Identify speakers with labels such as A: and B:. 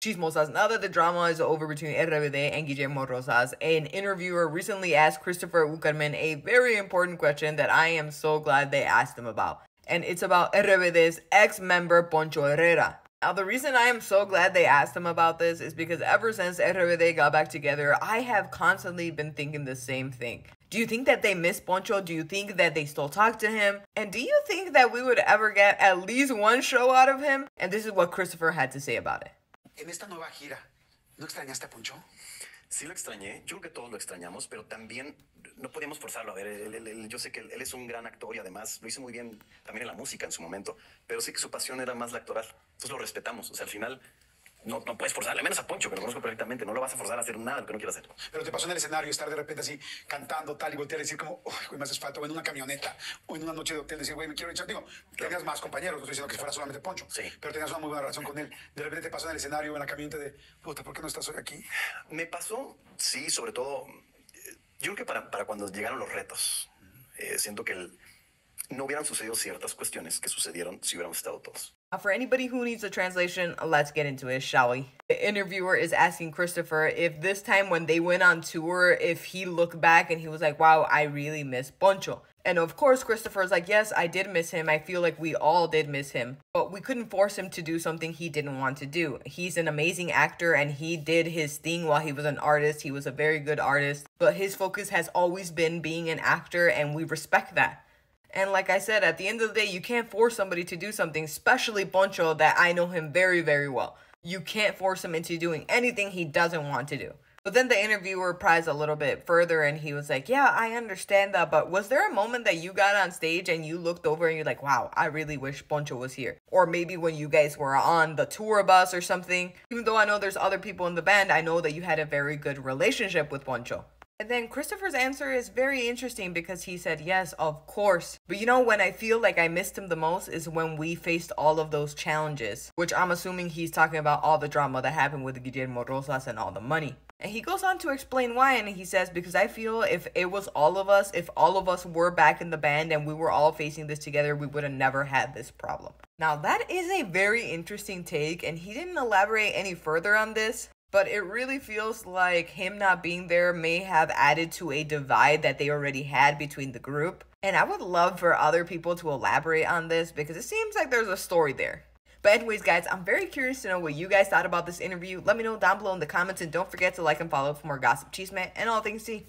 A: Chismosas, now that the drama is over between RBD and Guillermo Rosas, an interviewer recently asked Christopher Ukerman a very important question that I am so glad they asked him about. And it's about RBD's ex-member Poncho Herrera. Now, the reason I am so glad they asked him about this is because ever since RBD got back together, I have constantly been thinking the same thing. Do you think that they miss Poncho? Do you think that they still talk to him? And do you think that we would ever get at least one show out of him? And this is what Christopher had to say about it.
B: En esta nueva gira, ¿no extrañaste a Poncho?
C: Sí lo extrañé, yo creo que todos lo extrañamos, pero también no podíamos forzarlo. A ver, yo sé que él es un gran actor y además lo hizo muy bien también en la música en su momento, pero sí que su pasión era más la actoral, entonces lo respetamos. O sea, al final no puedes forzarle, menos a Poncho, que lo conozco perfectamente, no lo vas a forzar a hacer nada que no quiera hacer.
B: Pero te pasó en el escenario estar de repente así cantando tal y voltear y decir como, güey, me haces falta, o en una camioneta, o en una noche de hotel decir, güey, me quiero echar. Digo, tenías más compañeros, no estoy diciendo que fuera solamente Poncho,
C: sí,
B: pero tenías una muy buena relación con él. De repente te pasó en el escenario, en la camioneta de, puta, ¿por qué no estás hoy aquí?
C: Me pasó, sí, sobre todo, yo creo que para cuando llegaron los retos, siento que no hubieran sucedido ciertas cuestiones que sucedieron si hubiéramos estado todos.
A: For anybody who needs a translation, let's get into it, shall we? The interviewer is asking Christopher if this time when they went on tour, if he looked back and he was like, wow, I really miss Poncho. And of course, Christopher's like, yes, I did miss him. I feel like we all did miss him. But we couldn't force him to do something he didn't want to do. He's an amazing actor and he did his thing while he was an artist. He was a very good artist. But his focus has always been being an actor and we respect that. And like I said, at the end of the day, you can't force somebody to do something, especially Poncho, that I know him very, very well. You can't force him into doing anything he doesn't want to do. But then the interviewer pries a little bit further and he was like, yeah, I understand that, but was there a moment that you got on stage and you looked over and you're like, wow, I really wish Poncho was here? Or maybe when you guys were on the tour bus or something. Even though I know there's other people in the band, I know that you had a very good relationship with Poncho. And then Christopher's answer is very interesting because he said, yes, of course. But you know, when I feel like I missed him the most is when we faced all of those challenges, which I'm assuming he's talking about all the drama that happened with Guillermo Rosas and all the money. And he goes on to explain why, and he says, because I feel if it was all of us, if all of us were back in the band and we were all facing this together, we would have never had this problem. Now, that is a very interesting take, and he didn't elaborate any further on this. But it really feels like him not being there may have added to a divide that they already had between the group. And I would love for other people to elaborate on this because it seems like there's a story there. But anyways, guys, I'm very curious to know what you guys thought about this interview. Let me know down below in the comments and don't forget to like and follow for more gossip, chisme, and all things tea.